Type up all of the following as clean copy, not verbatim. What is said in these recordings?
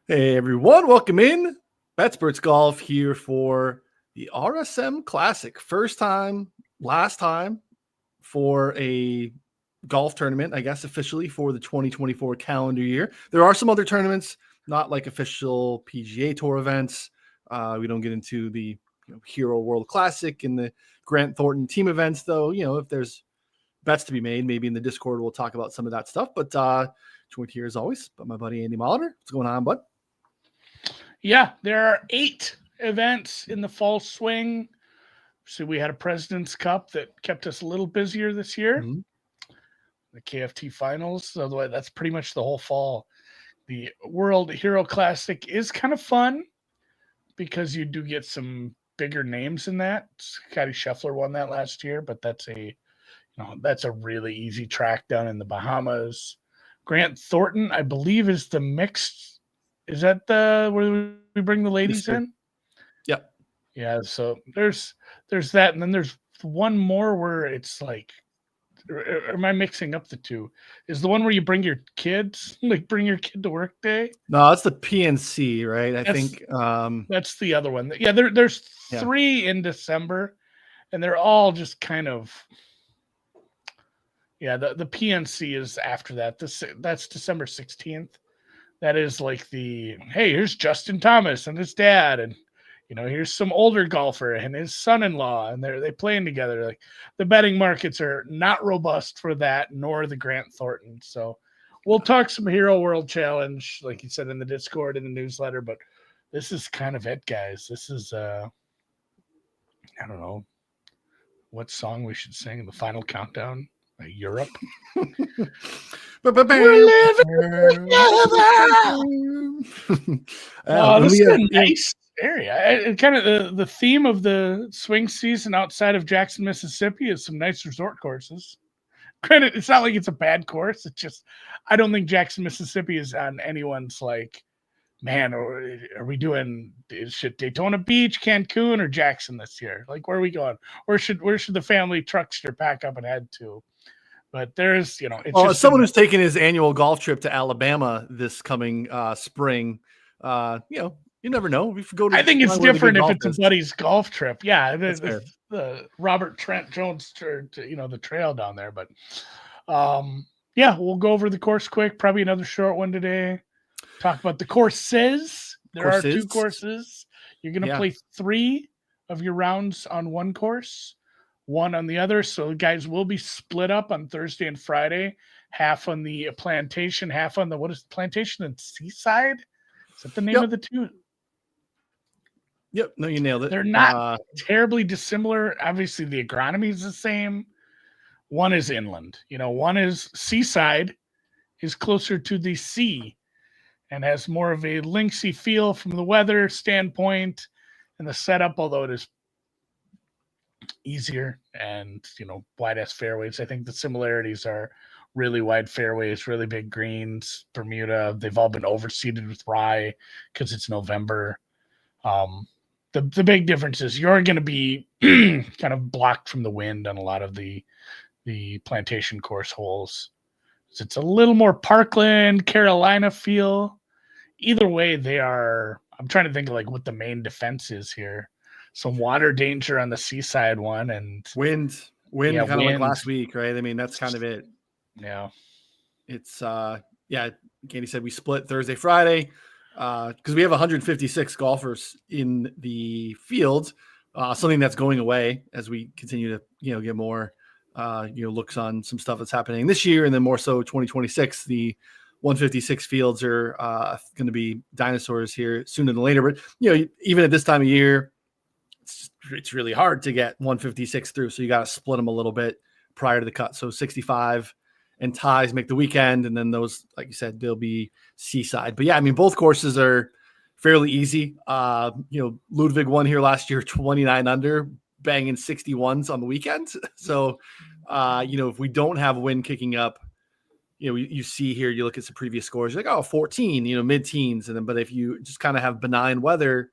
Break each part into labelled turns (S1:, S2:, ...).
S1: Hey everyone, welcome in. Betsperts Golf here for the RSM Classic. First time, last time for a golf tournament, I guess officially for the 2024 calendar year. There are some other tournaments, not like official PGA Tour events. We don't get into the Hero World Classic and the Grant Thornton team events, though. If there's bets to be made, maybe in the Discord we'll talk about some of that stuff. But joined here as always by my buddy Andy Molitor. What's going on, bud?
S2: Yeah, there are 8 events in the fall swing. So we had a President's Cup that kept us a little busier this year.
S1: Mm-hmm.
S2: The KFT Finals. Otherwise, that's pretty much the whole fall. The World Hero Classic is kind of fun because you do get some bigger names in that. Scotty Scheffler won that last year, but that's a really easy track down in the Bahamas. Grant Thornton, I believe, is the mixed. Is that the where we bring the ladies in?
S1: Yep.
S2: Yeah. So there's that, and then there's one more where it's like, or am I mixing up the two? Is the one where you bring your kids, like bring your kid to work day?
S1: No, that's the PNC, right? I think
S2: that's the other one. Yeah, there's 3 in December, and they're all just kind of. Yeah, the PNC is after that. That's December 16th. That is like hey, here's Justin Thomas and his dad, and here's some older golfer and his son-in-law, and they playing together. Like, the betting markets are not robust for that, nor the Grant Thornton. So we'll talk some Hero World Challenge, like you said in the Discord and the newsletter, but this is kind of it, guys. This is I don't know what song we should sing in the final countdown. Europe.
S1: We're
S2: living together. This is a nice area. Kind of the theme of the swing season outside of Jackson, Mississippi is some nice resort courses. Granted, it's not like it's a bad course. It's just I don't think Jackson, Mississippi is on anyone's like, man, are we doing Daytona Beach, Cancun, or Jackson this year? Like, where are we going? Where should the family truckster pack up and head to? But there's, it's
S1: as someone who's taking his annual golf trip to Alabama this coming spring, you never know. We go to
S2: I think it's different if it's a buddy's golf trip. Yeah, the Robert Trent Jones, the trail down there. But yeah, we'll go over the course quick. Probably another short one today. Talk about the courses. There are 2 courses. You're going to play 3 of your rounds on one course, 1 on the other. So guys will be split up on Thursday and Friday, half on the Plantation, half on the, what is Plantation and Seaside? Is that the name of the 2?
S1: Yep. No, you nailed it.
S2: They're not terribly dissimilar. Obviously the agronomy is the same. One is inland, one is Seaside, is closer to the sea and has more of a linksy feel from the weather standpoint and the setup, although it is easier and wide ass fairways. I think the similarities are really wide fairways, really big greens. Bermuda, they've all been overseeded with rye because it's November. The big difference is you're going to be kind of blocked from the wind on a lot of the Plantation course holes. So it's a little more Parkland, Carolina feel. Either way, they are. I'm trying to think of like what the main defense is here. Some water danger on the Seaside one, and
S1: wind kind of like last week, right? I mean, that's kind of it.
S2: Yeah.
S1: It's Candy said we split Thursday, Friday, because we have 156 golfers in the field. Something that's going away as we continue to get more looks on some stuff that's happening this year, and then more so 2026. The 156 fields are going to be dinosaurs here sooner than later. But even at this time of year, it's really hard to get 156 through. So you got to split them a little bit prior to the cut. So 65 and ties make the weekend. And then those, like you said, they'll be Seaside. But yeah, I mean, both courses are fairly easy. Ludwig won here last year, 29 under, banging 61s on the weekend. So, if we don't have wind kicking up, you see here, you look at some previous scores, you're like, 14, mid-teens. And then, but if you just kind of have benign weather,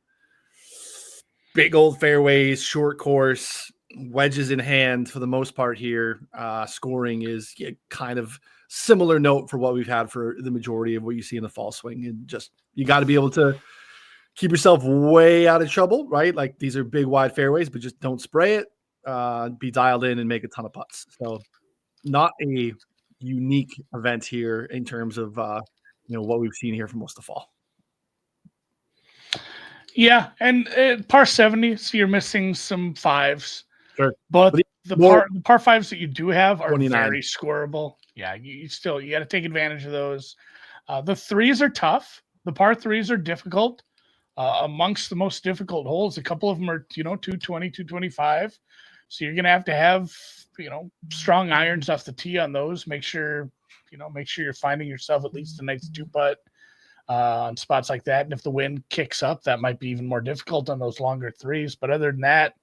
S1: big old fairways, short course, wedges in hand for the most part here. Scoring is kind of similar note for what we've had for the majority of what you see in the fall swing. And just, you got to be able to keep yourself way out of trouble, right? Like these are big, wide fairways, but just don't spray it. Be dialed in and make a ton of putts. So not a unique event here in terms of, what we've seen here for most of the fall.
S2: Yeah, and par 70, so you're missing some fives.
S1: Sure.
S2: But the par fives that you do have are
S1: 29.
S2: very scoreable. Yeah, you got to take advantage of those. The threes are tough. The par threes are difficult. Amongst the most difficult holes, a couple of them are 220, 225. So you're gonna have strong irons off the tee on those. Make sure you're finding yourself at least a nice 2-putt on spots like that. And if the wind kicks up, that might be even more difficult on those longer threes. But other than that,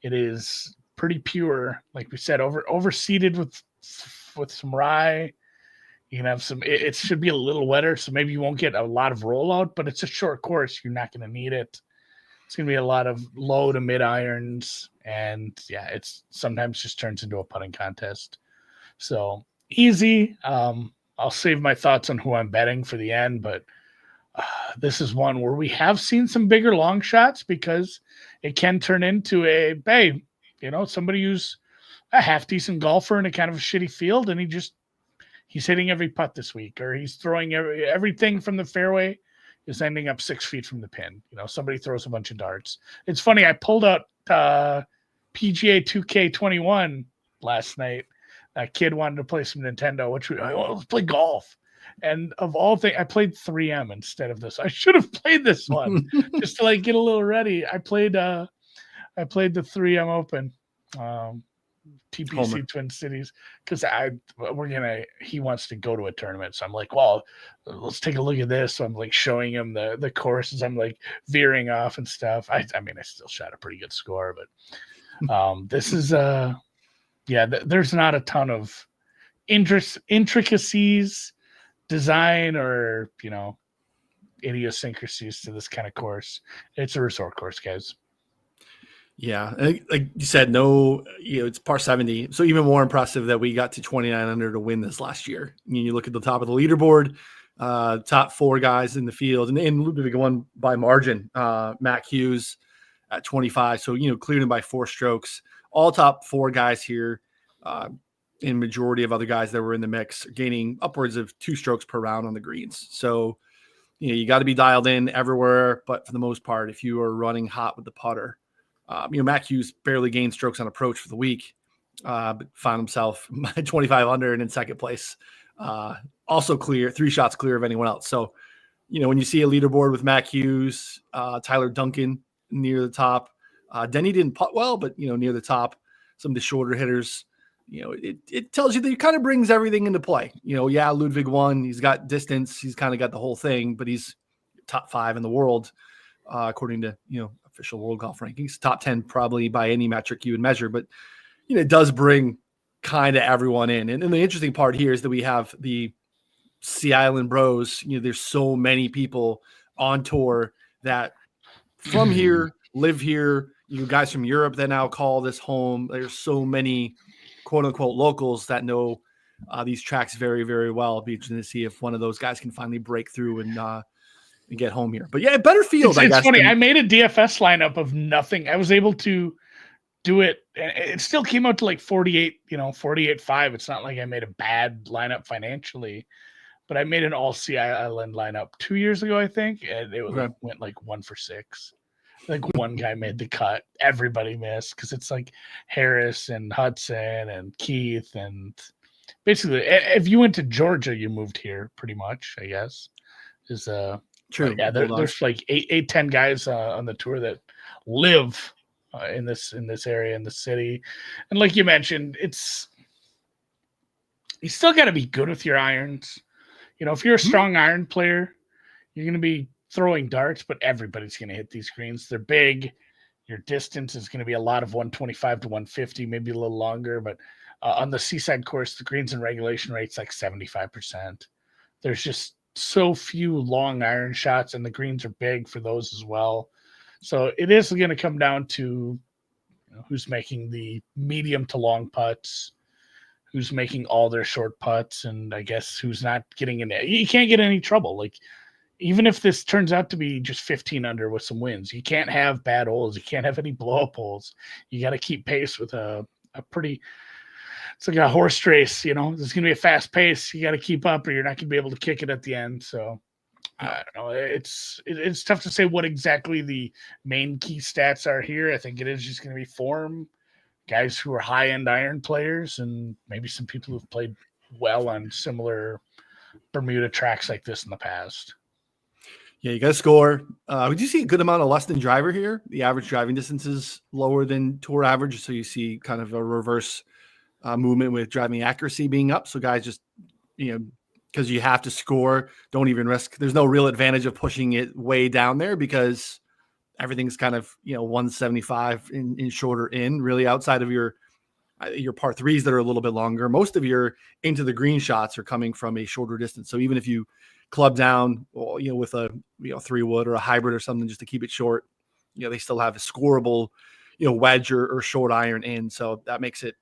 S2: it is pretty pure. Like we said, overseeded with some rye. You can have some. It should be a little wetter, so maybe you won't get a lot of rollout. But it's a short course; you're not going to need it. It's going to be a lot of low to mid irons, and yeah, it's sometimes just turns into a putting contest. So easy. I'll save my thoughts on who I'm betting for the end, but this is one where we have seen some bigger long shots because it can turn into somebody who's a half decent golfer in a kind of a shitty field, and he's hitting every putt this week, or he's throwing everything from the fairway is ending up 6 feet from the pin. Somebody throws a bunch of darts. It's funny. I pulled out PGA 2K21 last night. A kid wanted to play some Nintendo, let's play golf. And of all things, I played 3M instead of this. I should have played this one just to get a little ready. I played the 3M Open, TPC
S1: Homer.
S2: Twin Cities, because he wants to go to a tournament. So I'm like, well, let's take a look at this. So I'm showing him the courses. I'm veering off and stuff. I still shot a pretty good score, but this is there's not a ton of intricacies, design, or idiosyncrasies to this kind of course. It's a resort course, guys.
S1: Yeah, like you said, it's par 70. So even more impressive that we got to 29 under to win this last year. You look at the top of the leaderboard, top 4 guys in the field, and Ludwig won by margin. Matt Hughes at 25, so cleared him by 4 strokes. All top 4 guys here, in majority of other guys that were in the mix, gaining upwards of 2 strokes per round on the greens. So you got to be dialed in everywhere, but for the most part, if you are running hot with the putter. Matt Hughes barely gained strokes on approach for the week, but found himself 25 under and in second place. Also clear, 3 shots clear of anyone else. So, when you see a leaderboard with Matt Hughes, Tyler Duncan near the top, Denny didn't putt well, but, near the top, some of the shorter hitters, it tells you that it kind of brings everything into play. Ludwig won. He's got distance. He's kind of got the whole thing, but he's top 5 in the world, according to, official world golf rankings, top 10 probably by any metric you would measure, but it does bring kind of everyone in. And the interesting part here is that we have the Sea Island Bros. There's so many people on tour that from here, live here, guys from Europe that now call this home. There's so many quote unquote locals that know these tracks very, very well. It'll be interesting to see if one of those guys can finally break through and get home here. But yeah, better field.
S2: It's funny. I made a DFS lineup of nothing. I was able to do it, and it still came out to 48, 48.5. It's not like I made a bad lineup financially, but I made an all Sea Island lineup 2 years ago, I think, and it went 1 for 6. One guy made the cut. Everybody missed because it's Harris and Hudson and Keith, and basically, if you went to Georgia, you moved here pretty much, I guess. Is
S1: True.
S2: Yeah, there's 8, 10 guys on the tour that live in this area, in the city. And like you mentioned, you still got to be good with your irons. If you're a strong iron player, you're going to be throwing darts, but everybody's going to hit these greens. They're big. Your distance is going to be a lot of 125 to 150, maybe a little longer. But on the Seaside course, the greens and regulation rate's 75%. There's just so few long iron shots, and the greens are big for those as well. So it is going to come down to who's making the medium to long putts, who's making all their short putts, and I guess who's not getting in there. You can't get in any trouble. Like, even if this turns out to be just 15 under with some wins, you can't have bad holes. You can't have any blow up holes. You got to keep pace with a pretty, it's like a horse race, There's going to be a fast pace. You got to keep up or you're not going to be able to kick it at the end. So I don't know. It's tough to say what exactly the main key stats are here. I think it is just going to be form, guys who are high-end iron players, and maybe some people who've played well on similar Bermuda tracks like this in the past.
S1: Yeah, you got to score. We do see a good amount of less than driver here. The average driving distance is lower than tour average, so you see kind of a reverse movement with driving accuracy being up. So guys just, because you have to score, don't even risk. There's no real advantage of pushing it way down there because everything's kind of 175 in shorter in, really, outside of your par threes that are a little bit longer. Most of your into the green shots are coming from a shorter distance. So even if you club down, with a 3-wood or a hybrid or something just to keep it short, they still have a scoreable wedge or short iron in. So that makes it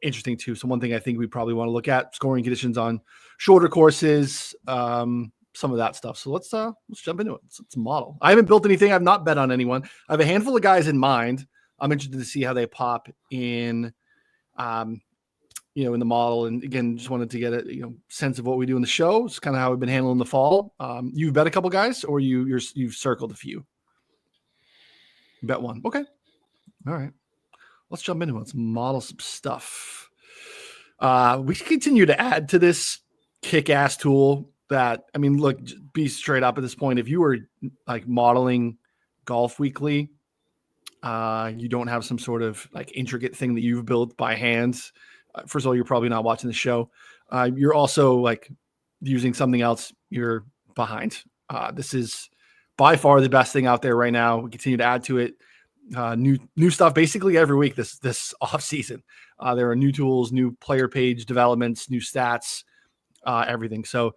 S1: interesting too. So one thing I think we probably want to look at, scoring conditions on shorter courses, some of that stuff. So let's jump into it. Let's model. I haven't built anything. I've not bet on anyone. I have a handful of guys in mind. I'm interested to see how they pop in, in the model. And again, just wanted to get a sense of what we do in the show. It's kind of how we've been handling the fall. You've bet a couple guys, or you've circled a few. You bet one. Okay. All right. Let's jump into it. Let's model some stuff. We can continue to add to this kick-ass tool that, look, be straight up at this point. If you were like modeling Golf Weekly, you don't have some sort of like intricate thing that you've built by hand. First of all, you're probably not watching the show. You're also like using something else. You're behind. This is by far the best thing out there right now. We continue to add to it. New stuff basically every week this off season. There are new tools, new player page developments, new stats, everything. So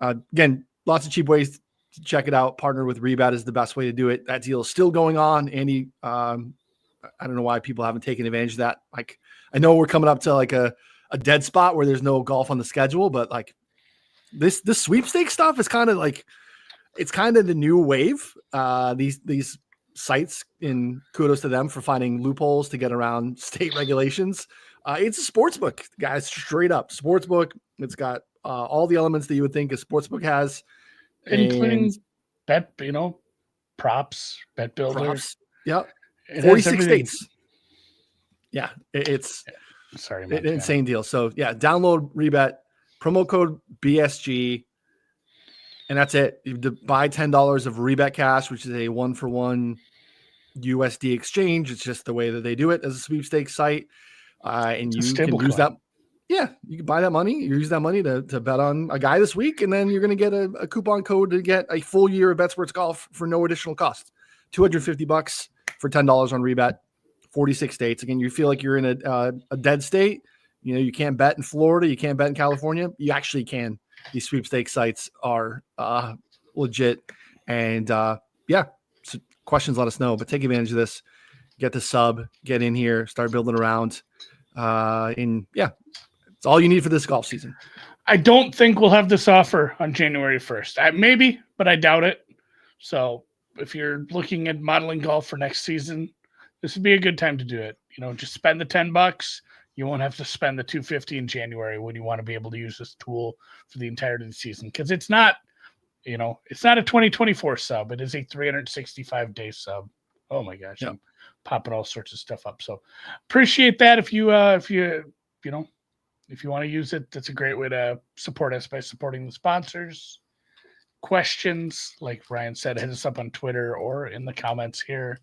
S1: again, lots of cheap ways to check it out. Partner with Rebet is the best way to do it. That deal is still going on. Andy, I don't know why people haven't taken advantage of that. Like, I know we're coming up to like a dead spot where there's no golf on the schedule, but like this sweepstakes stuff is kind of like, it's kind of the new wave. These sites, in kudos to them for finding loopholes to get around state regulations. It's a sports book, guys, straight up sports book. It's got all the elements that you would think a sports book has,
S2: including bet, props, bet builder.
S1: Props. Yep. 46 states. Yeah. It's an insane deal. So yeah, download Rebet, promo code BSG, and that's it. You buy $10 of Rebet Cash, which is a 1-for-1 USD exchange. It's just the way that they do it as a sweepstakes site. And you can use that. Yeah, you can buy that money. You use that money to bet on a guy this week, and then you're going to get a coupon code to get a full year of Betsperts Golf for no additional cost. $250 for $10 on Rebet. 46 states. Again, you feel like you're in a dead state. You can't bet in Florida. You can't bet in California. You actually can. These sweepstakes sites are legit. And yeah, so questions, let us know. But take advantage of this. Get the sub. Get in here. Start building around. Yeah, it's all you need for this golf season.
S2: I don't think we'll have this offer on January 1st. Maybe, but I doubt it. So if you're looking at modeling golf for next season, this would be a good time to do it. Just spend the $10. You won't have to spend the $250 in January when you want to be able to use this tool for the entirety of the season. Because it's not, it's not a 2024 sub. It is a 365-day sub. Oh my gosh.
S1: Yeah.
S2: I'm popping all sorts of stuff up. So appreciate that. If you want to use it, that's a great way to support us by supporting the sponsors. Questions, like Ryan said, hit us up on Twitter or in the comments here.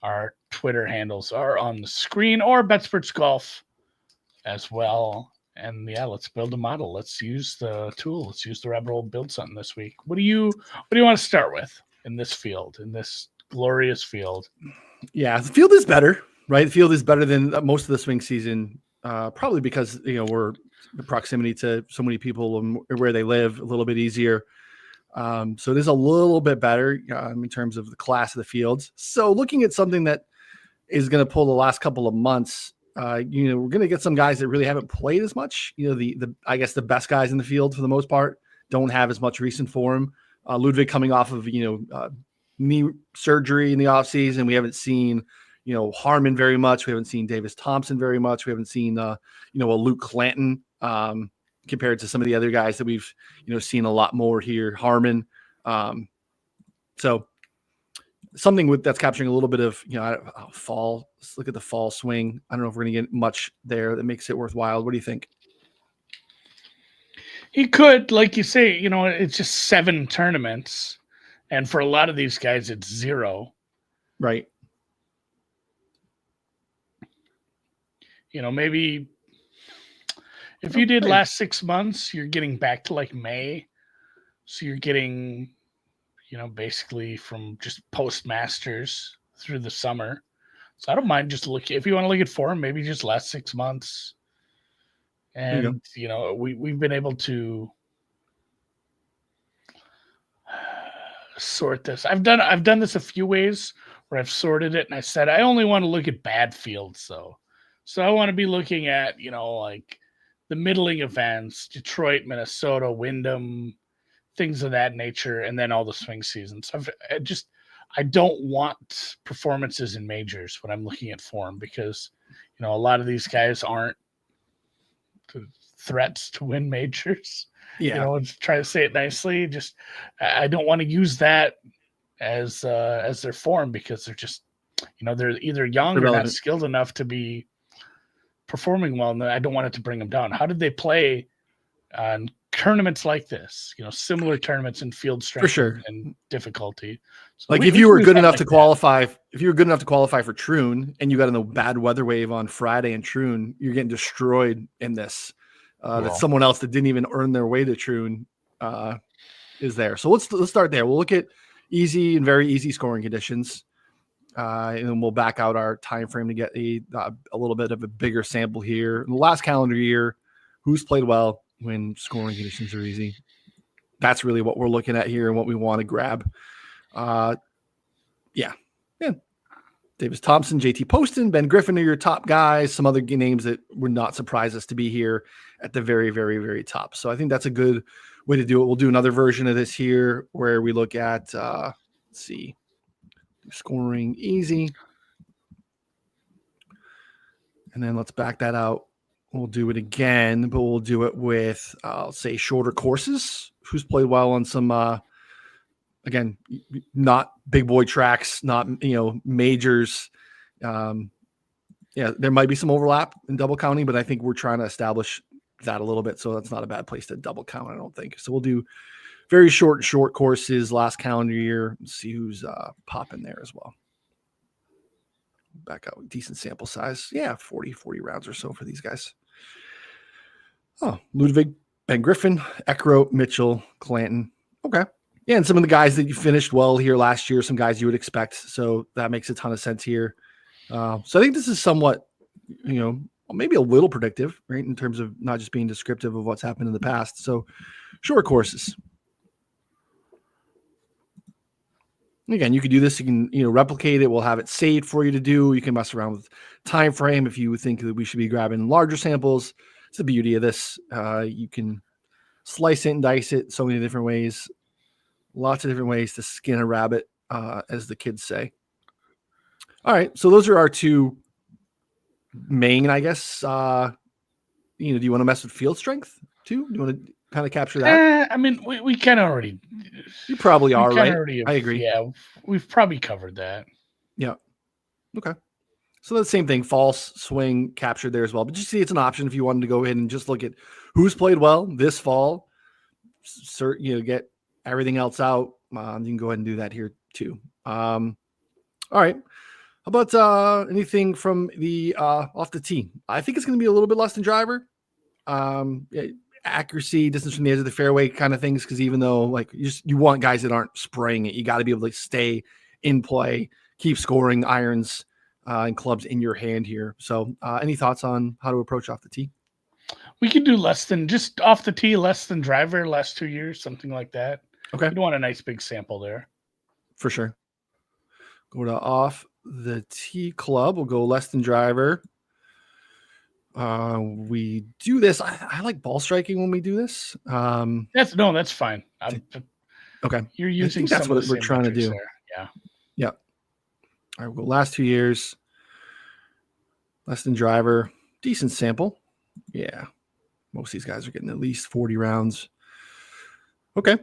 S2: Our Twitter handles are on the screen, or Betsperts Golf as well. And yeah, let's build a model. Let's use the tool. Let's use the rabbit hole, build something this week. What do you want to start with in this field, in this glorious field?
S1: Yeah, the field is better, right? The field is better than most of the swing season, probably because we're the proximity to so many people and where they live a little bit easier. So it is a little bit better in terms of the class of the fields. So looking at something that is going to pull the last couple of months. We're going to get some guys that really haven't played as much. I guess the best guys in the field for the most part don't have as much recent form. Ludwig coming off of, knee surgery in the offseason. We haven't seen, Harmon very much. We haven't seen Davis Thompson very much. We haven't seen, a Luke Clanton compared to some of the other guys that we've, seen a lot more here. Harmon. So something that's capturing a little bit of, fall. Let's look at the fall swing. I don't know if we're going to get much there that makes it worthwhile. What do you think?
S2: He could, like you say, it's just 7 tournaments. And for a lot of these guys, it's 0.
S1: Right.
S2: Maybe if you did last 6 months, you're getting back to like May. So you're getting, basically from just post-Masters through the summer. So I don't mind just looking. If you want to look at form, maybe just last 6 months. And, we've been able to sort this. I've done this a few ways where I've sorted it, and I said I only want to look at bad fields. So I want to be looking at, like the middling events, Detroit, Minnesota, Wyndham, things of that nature, and then all the swing seasons. I don't want performances in majors when I'm looking at form, because, a lot of these guys aren't threats to win majors.
S1: Yeah.
S2: Try to say it nicely. Just, I don't want to use that as their form, because they're just, they're either young or not skilled enough to be performing well, and I don't want it to bring them down. How did they play on tournaments like this? Similar tournaments in field strength, for sure, and difficulty. So
S1: if you were good enough to qualify, for Troon and you got in the bad weather wave on Friday in Troon, you're getting destroyed in this. That someone else that didn't even earn their way to Troon is there. So let's start there. We'll look at easy and very easy scoring conditions, and then we'll back out our time frame to get a little bit of a bigger sample here. In the last calendar year, who's played well when scoring conditions are easy? That's really what we're looking at here and what we want to grab. Yeah. Davis Thompson, JT Poston, Ben Griffin are your top guys. Some other names that would not surprise us to be here at the very, very, very top. So I think that's a good way to do it. We'll do another version of this here where we look at, let's see, scoring easy. And then let's back that out. We'll do it again, but we'll do it with, I'll say, shorter courses. Who's played well on some, again, not big boy tracks, not, majors. There might be some overlap in double counting, but I think we're trying to establish that a little bit. So that's not a bad place to double count, I don't think. So we'll do very short courses last calendar year. Let's see who's popping there as well. Back out, decent sample size. Yeah, 40 rounds or so for these guys. Oh, Ludwig, Ben Griffin, Eckroat, Mitchell, Clanton. Okay. Yeah, and some of the guys that you finished well here last year, some guys you would expect. So that makes a ton of sense here. So I think this is somewhat, maybe a little predictive, right, in terms of not just being descriptive of what's happened in the past. So short courses. Again, you can do this. You can, replicate it. We'll have it saved for you to do. You can mess around with time frame if you think that we should be grabbing larger samples. It's the beauty of this. You can slice it and dice it so many different ways. Lots of different ways to skin a rabbit, as the kids say. All right, so those are our two main, I guess. Do you want to mess with field strength too? Do you want to kind of capture that?
S2: We kind of already.
S1: You probably are, right? I agree.
S2: Yeah, we've probably covered that.
S1: Yeah. Okay. So the same thing, false swing captured there as well. But you see, it's an option if you wanted to go ahead and just look at who's played well this fall. Get everything else out. You can go ahead and do that here too. All right. How about anything from the off the tee? I think it's going to be a little bit less than driver. Accuracy, distance from the edge of the fairway kind of things, because even though you want guys that aren't spraying it, you got to be able to stay in play, keep scoring irons and clubs in your hand here. So any thoughts on how to approach off the tee?
S2: We could do less than just off the tee, less than driver, last 2 years, something like that.
S1: Okay.
S2: You want a nice big sample there.
S1: For sure. Go to off the T Club. We'll go less than driver. We do this. I like ball striking when we do this.
S2: That's fine.
S1: Okay.
S2: You're using
S1: that's what we're trying to do.
S2: There. Yeah.
S1: Yeah. All right. We'll go last 2 years. Less than driver. Decent sample. Yeah. Most of these guys are getting at least 40 rounds. Okay.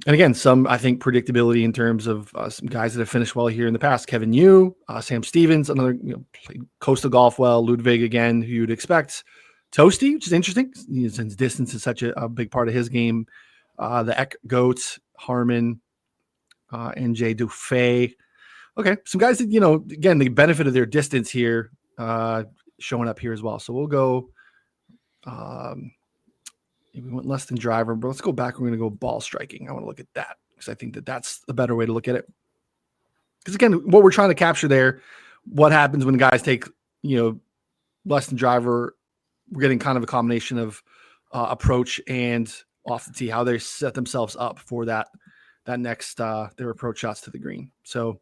S1: And again, I think predictability in terms of some guys that have finished well here in the past. Kevin Yu, Sam Stevens, another played Coastal Golf well. Ludwig again, who you'd expect. Toasty, which is interesting since distance is such a big part of his game. The Eck Goats, Harmon, NJ Dufay. Okay, some guys that, again, the benefit of their distance here showing up here as well. So we'll go we went less than driver, but let's go back. We're going to go ball striking. I want to look at that because I think that's the better way to look at it. Because again, what we're trying to capture there, what happens when guys take, less than driver, we're getting kind of a combination of approach and off the tee, how they set themselves up for that next, their approach shots to the green. So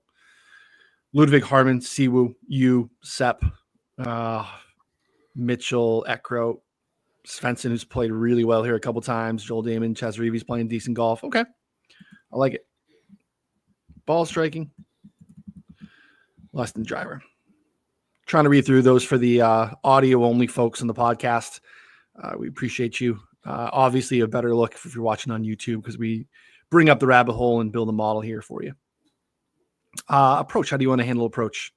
S1: Ludwig, Harmon, Siwoo, Yu, Sepp, Mitchell, Ekro, Svensson, who's played really well here a couple times. Joel Damon, Chaz Reeves playing decent golf. Okay. I like it. Ball striking. Less than driver. Trying to read through those for the audio-only folks on the podcast. We appreciate you. Obviously, a better look if you're watching on YouTube because we bring up the rabbit hole and build a model here for you. Approach. How do you want to handle approach?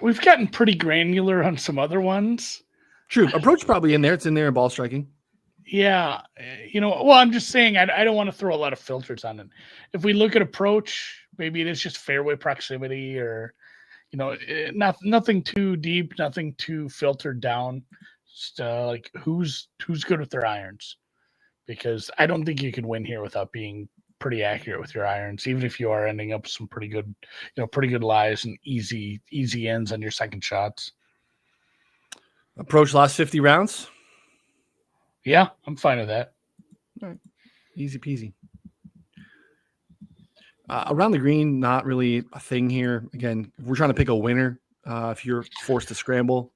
S2: We've gotten pretty granular on some other ones.
S1: True. Approach probably in there. It's in there in ball striking.
S2: Yeah. Well, I'm just saying I don't want to throw a lot of filters on it. If we look at approach, maybe it is just fairway proximity or, nothing too deep, nothing too filtered down. Just like who's good with their irons. Because I don't think you can win here without being pretty accurate with your irons, even if you are ending up with some pretty good lies and easy ends on your second shots.
S1: Approach last 50 rounds.
S2: Yeah, I'm fine with that.
S1: All right. Easy peasy. Around the green, not really a thing here. Again, if we're trying to pick a winner, if you're forced to scramble,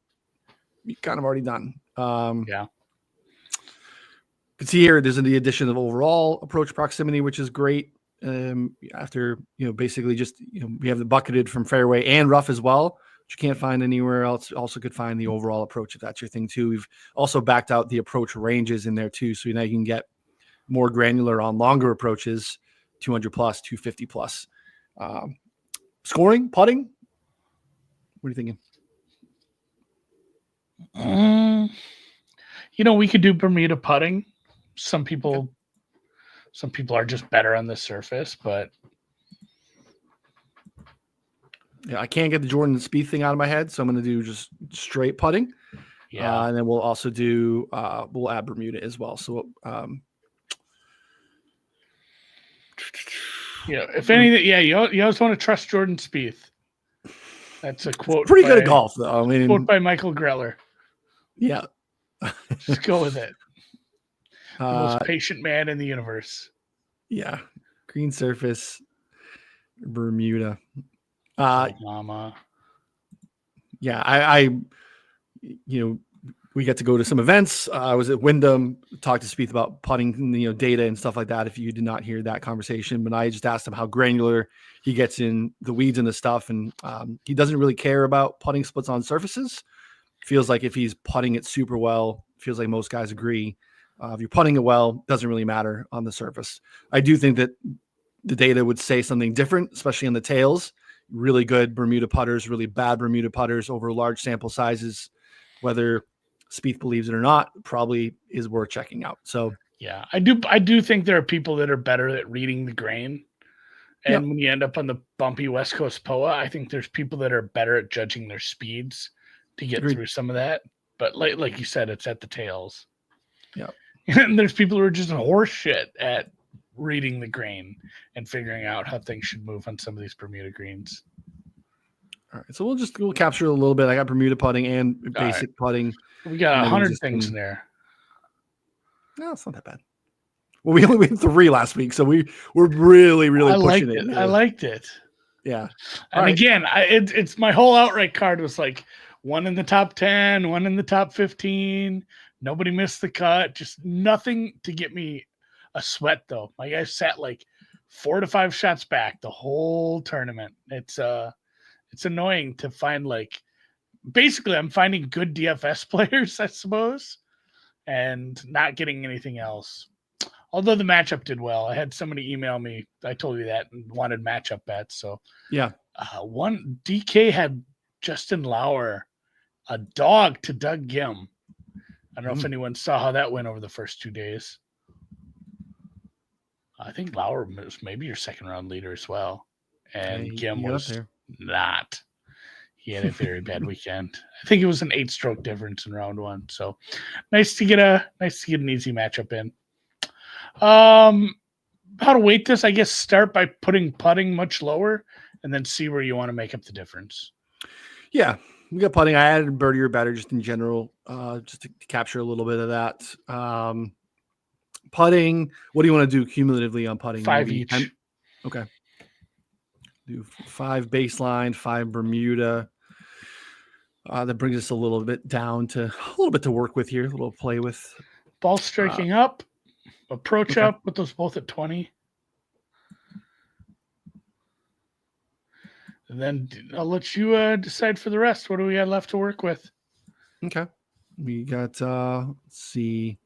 S1: you're kind of already done.
S2: Yeah.
S1: You can see here there's the addition of overall approach proximity, which is great. After basically just we have the bucketed from fairway and rough as well, which you can't find anywhere else. Also could find the overall approach if that's your thing too. We've also backed out the approach ranges in there too, so now you can get more granular on longer approaches, 200 plus, 250 plus. Scoring, putting. What are you thinking?
S2: We could do Bermuda putting. Some people are just better on the surface, but
S1: yeah, I can't get the Jordan Spieth thing out of my head, so I'm going to do just straight putting.
S2: Yeah,
S1: and then we'll also do we'll add Bermuda as well. So
S2: if anything, you always want to trust Jordan Spieth. That's a quote.
S1: Pretty good at golf, though. I mean,
S2: quote by Michael Greller.
S1: Yeah,
S2: just go with it. The most patient man in the universe.
S1: Yeah. Green surface, Bermuda.
S2: Mama.
S1: Yeah, I we get to go to some events. I was at Wyndham, talked to Spieth about putting, data and stuff like that. If you did not hear that conversation, but I just asked him how granular he gets in the weeds and the stuff. And he doesn't really care about putting splits on surfaces. Feels like if he's putting it super well, feels like most guys agree. If you're putting it well, doesn't really matter on the surface. I do think that the data would say something different, especially on the tails. Really good Bermuda putters, really bad Bermuda putters over large sample sizes. Whether Spieth believes it or not, probably is worth checking out. So
S2: yeah, I do think there are people that are better at reading the grain. And when you end up on the bumpy West Coast POA, I think there's people that are better at judging their speeds to get through some of that. But like you said, it's at the tails.
S1: Yeah.
S2: And there's people who are just horse shit at reading the grain and figuring out how things should move on some of these Bermuda greens.
S1: All right. So we'll capture a little bit. I got Bermuda putting and basic putting.
S2: We got 100 things in there.
S1: No, it's not that bad. Well, we only went 3 last week, so we're really
S2: I
S1: pushing
S2: liked
S1: it.
S2: it. I liked it.
S1: Yeah.
S2: And again, it's my whole outright card was like 1 in the top 10, 1 in the top 15. Nobody missed the cut. Just nothing to get me a sweat though. My guy sat like 4 to 5 shots back the whole tournament. It's annoying to find like basically I'm finding good DFS players, I suppose, and not getting anything else. Although the matchup did well. I had somebody email me. I told you that and wanted matchup bets. So
S1: yeah.
S2: One DK had Justin Lauer, a dog to Doug Gim. I don't know if anyone saw how that went over the first 2 days. I think Lauer was maybe your second round leader as well. And Gim was not. He had a very bad weekend. I think it was an 8-stroke difference in round 1. So nice to get an easy matchup in. How to weight this? I guess start by putting putting much lower, and then see where you want to make up the difference.
S1: Yeah, we got putting. I added birdie or better just in general, just to capture a little bit of that. Putting. What do you want to do cumulatively on putting?
S2: 5 each.
S1: Okay. Do 5 baseline, 5 Bermuda. That brings us a little bit down to a little bit to work with here, a little play with.
S2: Ball striking up, approach up, put those both at 20. And then I'll let you decide for the rest. What do we got left to work with?
S1: Okay. We got, let's see.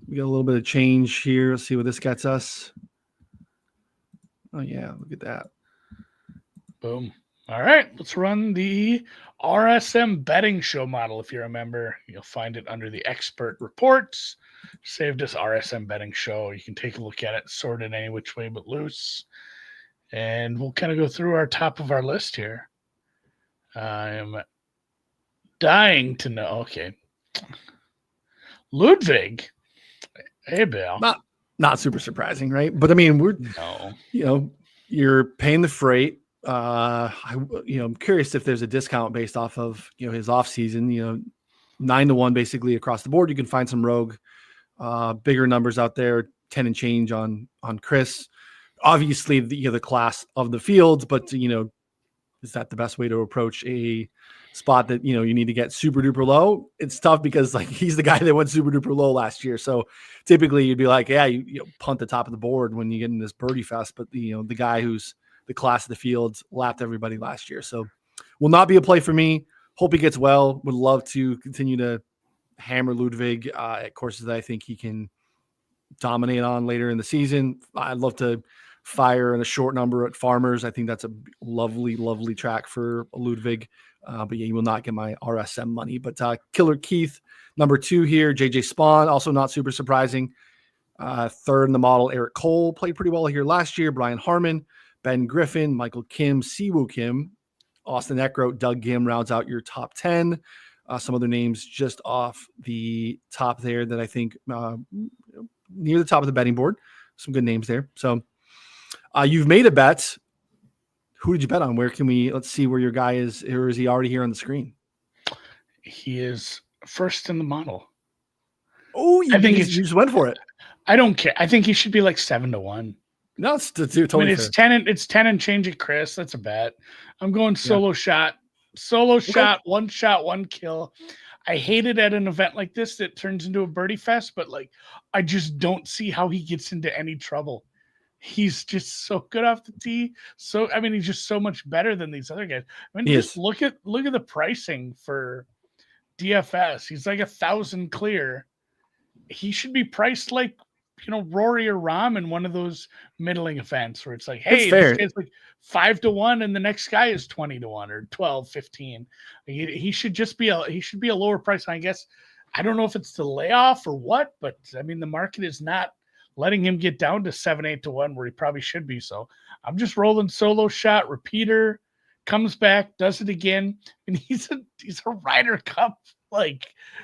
S1: We got a little bit of change here. Let's see what this gets us. Oh, yeah. Look at that.
S2: Boom. All right. Let's run the RSM betting show model. If you remember, you'll find it under the expert reports. Saved us RSM betting show. You can take a look at it, sort it any which way but loose. And we'll kind of go through our top of our list here. I am dying to know. Okay. Ludwig. Hey, Bill.
S1: Not super surprising, right? But I mean, you're paying the freight. I'm curious if there's a discount based off of, his off season, 9-1 basically across the board. You can find some rogue, bigger numbers out there, 10 and change on Chris. Obviously, the class of the fields, but is that the best way to approach a spot that you need to get super duper low? It's tough because he's the guy that went super duper low last year. So typically you'd be like, yeah, you punt the top of the board when you get in this birdie fest. But the guy who's the class of the fields lapped everybody last year. So will not be a play for me. Hope he gets well. Would love to continue to hammer Ludwig at courses that I think he can dominate on later in the season. I'd love to fire in a short number at Farmers. I think that's a lovely, lovely track for Ludwig. But yeah, you will not get my RSM money. But Killer Keith, number 2 here. JJ Spawn, also not super surprising. 3rd in the model, Eric Cole, played pretty well here last year. Brian Harmon, Ben Griffin, Michael Kim, Siwoo Kim, Austin Eckroat, Doug Gim rounds out your top 10. Some other names just off the top there that I think near the top of the betting board. Some good names there. So you've made a bet. Who did you bet on? Let's see where your guy is, or is he already here on the screen?
S2: He is first in the model.
S1: Oh, you just went for it.
S2: I don't care. I think he should be like 7-1.
S1: No, it's totally
S2: it's fair. It's 10 and change at Chris. That's a bet. I'm going solo shot, shot, 1 shot, 1 kill. I hate it at an event like this that turns into a birdie fest, but I just don't see how he gets into any trouble. He's just so good off the tee. He's just so much better than these other guys. Just look at the pricing for DFS. He's like 1,000 clear. He should be priced like, Rory or Rahm in one of those middling events where it's like, hey, this guy's like 5-1 and the next guy is 20-1 or 12, 15. He should be a lower price. I guess I don't know if it's the layoff or what, but the market is not letting him get down to 7-8-1 where he probably should be. So I'm just rolling solo shot, repeater, comes back, does it again, and he's a Ryder Cup.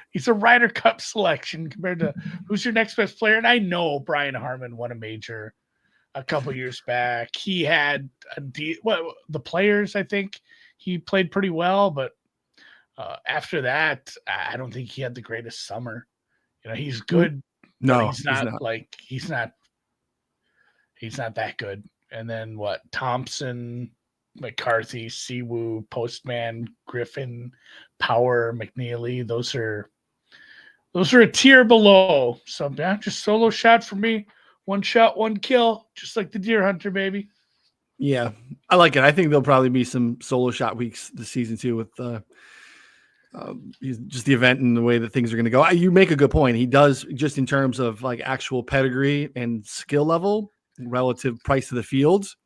S2: He's a Ryder Cup selection compared to who's your next best player. And I know Brian Harmon won a major a couple years back. He had the Players, I think he played pretty well, but after that, I don't think he had the greatest summer. He's good. but
S1: No,
S2: he's not he's not that good. And then what? Thompson, McCarthy, Siwoo, Postman, Griffin, Power, McNeely. Those are a tier below. So yeah, just solo shot for me. One shot, one kill, just like the deer hunter, baby.
S1: Yeah, I like it. I think there'll probably be some solo shot weeks this season too, with just the event and the way that things are going to go. You make a good point. He does, just in terms of like actual pedigree and skill level, relative price of the fields.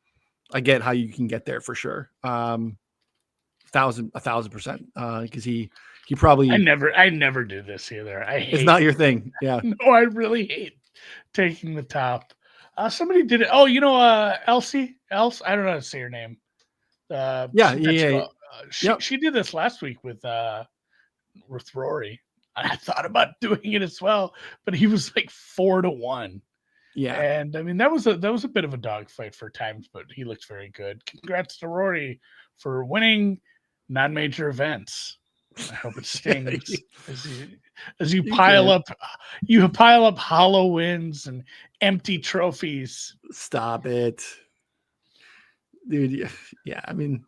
S1: I get how you can get there for sure. 1,000%. Because he probably.
S2: I never do this either.
S1: It's not your thing. Yeah.
S2: No, I really hate taking the top. Somebody did it. Oh, Elsie. I don't know how to say her name.
S1: Yeah.
S2: She did this last week with Rory. I thought about doing it as well, but he was like 4-1.
S1: Yeah,
S2: and I mean that was a bit of a dogfight for times, but he looked very good. Congrats to Rory for winning non-major events. I hope it stings as you pile up hollow wins and empty trophies.
S1: Stop it, dude. Yeah, I mean,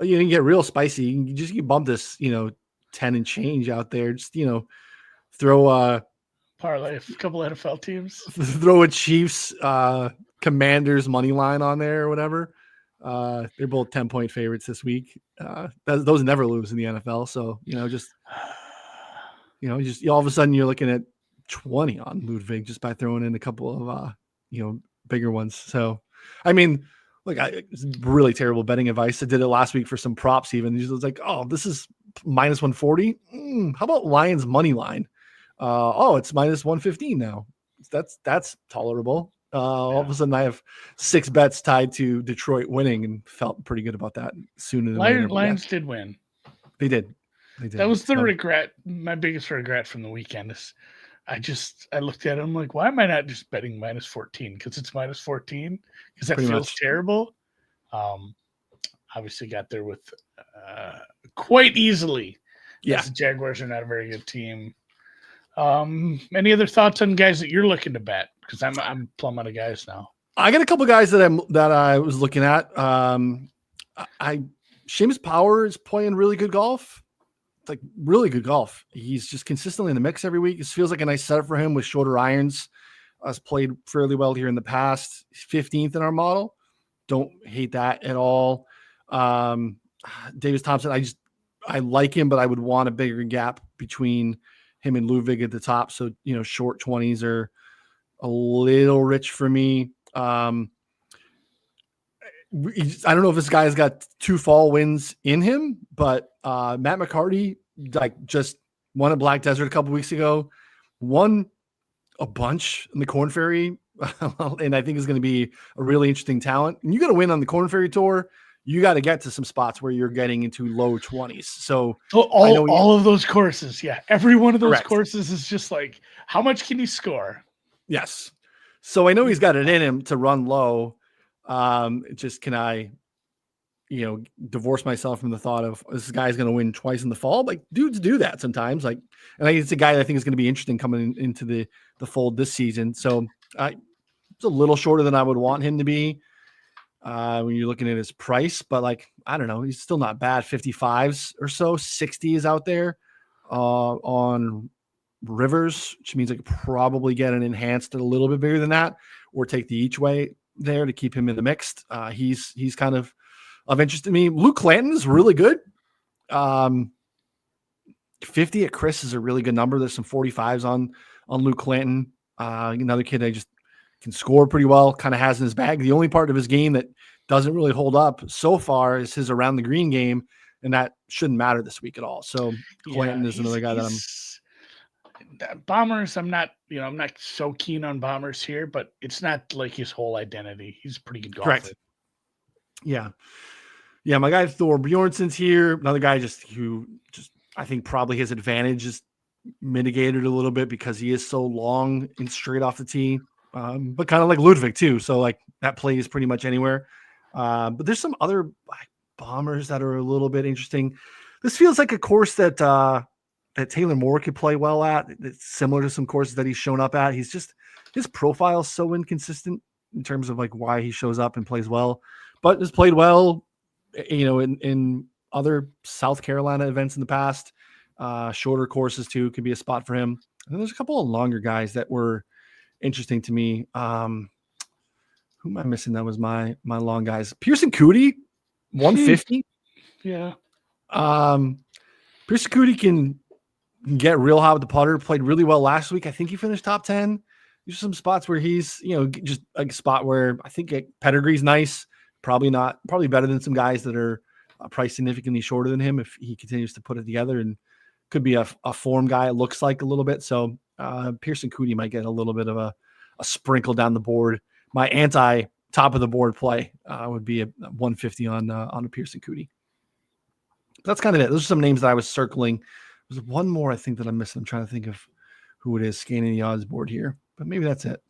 S1: you can get real spicy. You can bump this, 10 and change out there. Just throw
S2: parlay a couple NFL teams.
S1: Throw a Chiefs Commanders money line on there or whatever. They're both 10-point favorites this week. Those never lose in the NFL. So, just all of a sudden you're looking at 20 on Ludwig just by throwing in a couple of, bigger ones. So, I mean, look, it's really terrible betting advice. I did it last week for some props even. It was like, oh, this is minus 140. How about Lions money line? It's minus 115 now. That's tolerable. All of a sudden I have 6 bets tied to Detroit winning and felt pretty good about that sooner than later.
S2: Lions did win.
S1: They did.
S2: That was the regret. My biggest regret from the weekend is I looked at it. I'm like, why am I not just betting minus 14? Because it's minus 14 because that feels terrible. Obviously got there with quite easily.
S1: Yeah.
S2: The Jaguars are not a very good team. Any other thoughts on guys that you're looking to bet? Because I'm plumb out of guys now.
S1: I got a couple guys that I was looking at. Seamus Power is playing really good golf. Like really good golf. He's just consistently in the mix every week. It feels like a nice setup for him with shorter irons. Has played fairly well here in the past. 15th in our model. Don't hate that at all. Davis Thompson, I like him, but I would want a bigger gap between him and Ludwig at the top. So, short 20s are a little rich for me. I don't know if this guy's got 2 fall wins in him, but Matt McCarty just won at Black Desert a couple weeks ago, won a bunch in the Korn Ferry, and I think is going to be a really interesting talent. And you got to win on the Korn Ferry Tour. You got to get to some spots where you're getting into low 20s. So
S2: all of those courses, yeah, every one of those courses is just like, how much can you score?
S1: Yes. So I know he's got it in him to run low. Just can I, divorce myself from the thought of this guy's going to win twice in the fall? Like dudes do that sometimes. And it's a guy that I think is going to be interesting coming into the fold this season. So it's a little shorter than I would want him to be when you're looking at his price, but I don't know, he's still not bad. 55s or so, 60 is out there on Rivers, which means I could probably get an enhanced a little bit bigger than that, or take the each way there to keep him in the mixed. He's kind of interest to me. Luke Clanton is really good. 50 at Chris is a really good number. There's some 45s on Luke Clanton. Another kid I just can score pretty well, kind of has in his bag. The only part of his game that doesn't really hold up so far is his around the green game, and that shouldn't matter this week at all. So Clanton is another guy that
S2: Bombers, I'm not so keen on Bombers here, but it's not like his whole identity. He's a pretty good golfer.
S1: Correct. Yeah. Yeah, my guy Thor Bjornsson's here. Another guy who I think probably his advantage is mitigated a little bit because he is so long and straight off the tee. But kind of like Ludwig too. So that plays pretty much anywhere. But there's some other Bombers that are a little bit interesting. This feels like a course that that Taylor Moore could play well at. It's similar to some courses that he's shown up at. He's just, his profile is so inconsistent in terms of like why he shows up and plays well, but has played well, in other South Carolina events in the past. Shorter courses too could be a spot for him. And there's a couple of longer guys that were interesting to me. Who am I missing? That was my long guys. Pearson Coody, 150.
S2: Yeah.
S1: Pearson Coody can get real hot with the putter. Played really well last week. I think he finished top 10. There's some spots where he's, just a spot where I think pedigree's nice. Probably better than some guys that are priced significantly shorter than him if he continues to put it together, and could be a form guy. It looks like a little bit. So Pearson Coody might get a little bit of a sprinkle down the board. My anti top of the board play would be a 150 on a Pearson Coody. That's kind of it. Those are some names that I was circling. There's one more I think that I'm missing. I'm trying to think of who it is scanning the odds board here, but maybe that's it.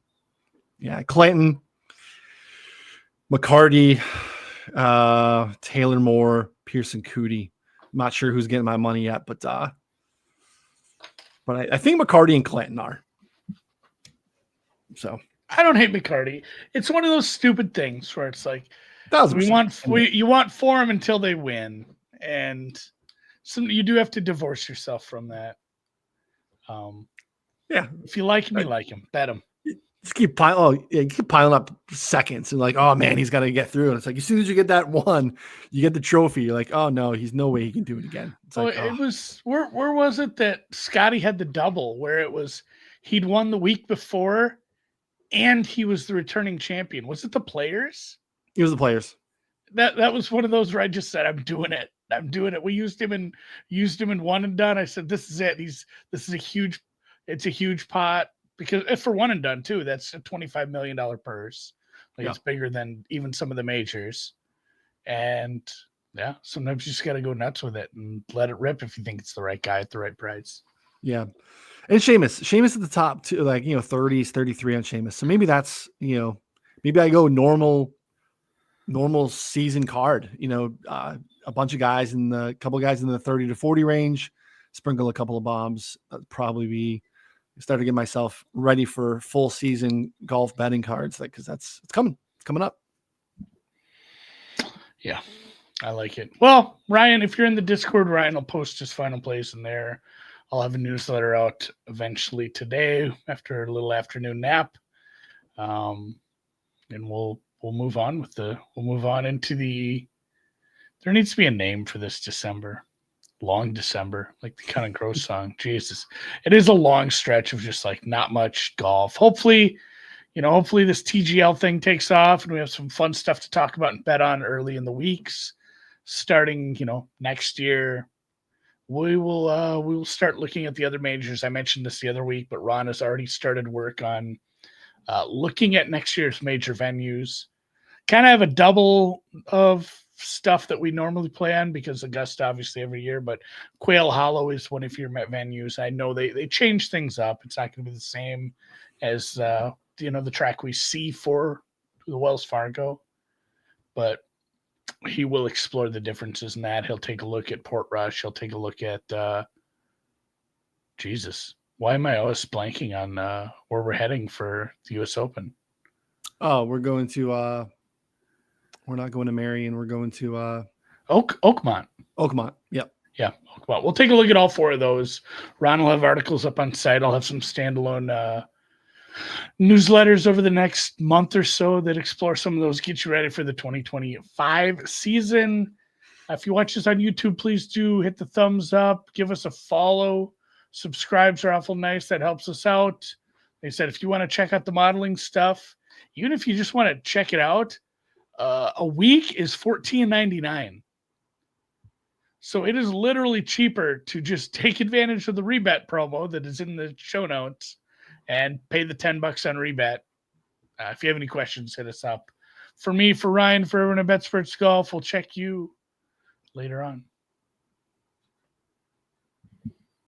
S1: Yeah, Clanton, McCarty, Taylor Moore, Pearson Coody. I'm not sure who's getting my money yet, but I think McCarty and Clanton are. So
S2: I don't hate McCarty. It's one of those stupid things where it's like,
S1: 1,000%.
S2: you want for them until they win, and you do have to divorce yourself from that.
S1: Yeah,
S2: if you like him, you like him. Bet him.
S1: Just keep piling up seconds and like, oh man, he's got to get through. And it's like, as soon as you get that one, you get the trophy. You're like, oh no, he's no way he can do it again. It's
S2: it was where was it that Scotty had the double where it was he'd won the week before and he was the returning champion? Was it the Players?
S1: It was the Players.
S2: That was one of those where I just said, I'm doing it. We used him in one and done. I said, this is it. It's a huge pot. Because for one and done too, that's a $25 million purse. It's bigger than even some of the majors. And yeah, sometimes you just got to go nuts with it and let it rip if you think it's the right guy at the right price.
S1: Yeah. And Seamus at the top too, 30s, 33 on Seamus. So maybe that's, maybe I go normal season card, a bunch of guys a couple of guys in the 30 to 40 range, sprinkle a couple of bombs. That'd probably be, start to get myself ready for full season golf betting cards, because it's coming up.
S2: Yeah, I like it. Well, Ryan, if you're in the Discord, Ryan will post his final plays in there. I'll have a newsletter out eventually today after a little afternoon nap. And we'll move on into there needs to be a name for this December. Long December, like the Counting Crows song. Jesus, it is a long stretch of just like not much golf. Hopefully this TGL thing takes off and we have some fun stuff to talk about and bet on early in the weeks. Starting, next year, we will start looking at the other majors. I mentioned this the other week, but Ron has already started work on looking at next year's major venues. Kind of have a double of stuff that we normally play on because Augusta obviously every year, but Quail Hollow is one of your venues. I know they change things up. It's not going to be the same as the track we see for the Wells Fargo, but he will explore the differences in that. He'll take a look at Portrush. He'll take a look at Jesus. Why am I always blanking on where we're heading for the US Open?
S1: Oh, we're going to we're not going to Marion. We're going to
S2: Oakmont.
S1: Oakmont. Yep.
S2: Yeah. Oakmont. We'll take a look at all four of those. Ron will have articles up on site. I'll have some standalone newsletters over the next month or so that explore some of those, get you ready for the 2025 season. If you watch this on YouTube, please do hit the thumbs up, give us a follow. Subscribes are awful nice. That helps us out. They said, if you want to check out the modeling stuff, even if you just want to check it out, a week is $14.99. So it is literally cheaper to just take advantage of the Rebet promo that is in the show notes and pay the $10 on Rebet. If you have any questions, hit us up. For me, for Ryan, for everyone at Betsperts Golf, we'll check you later on.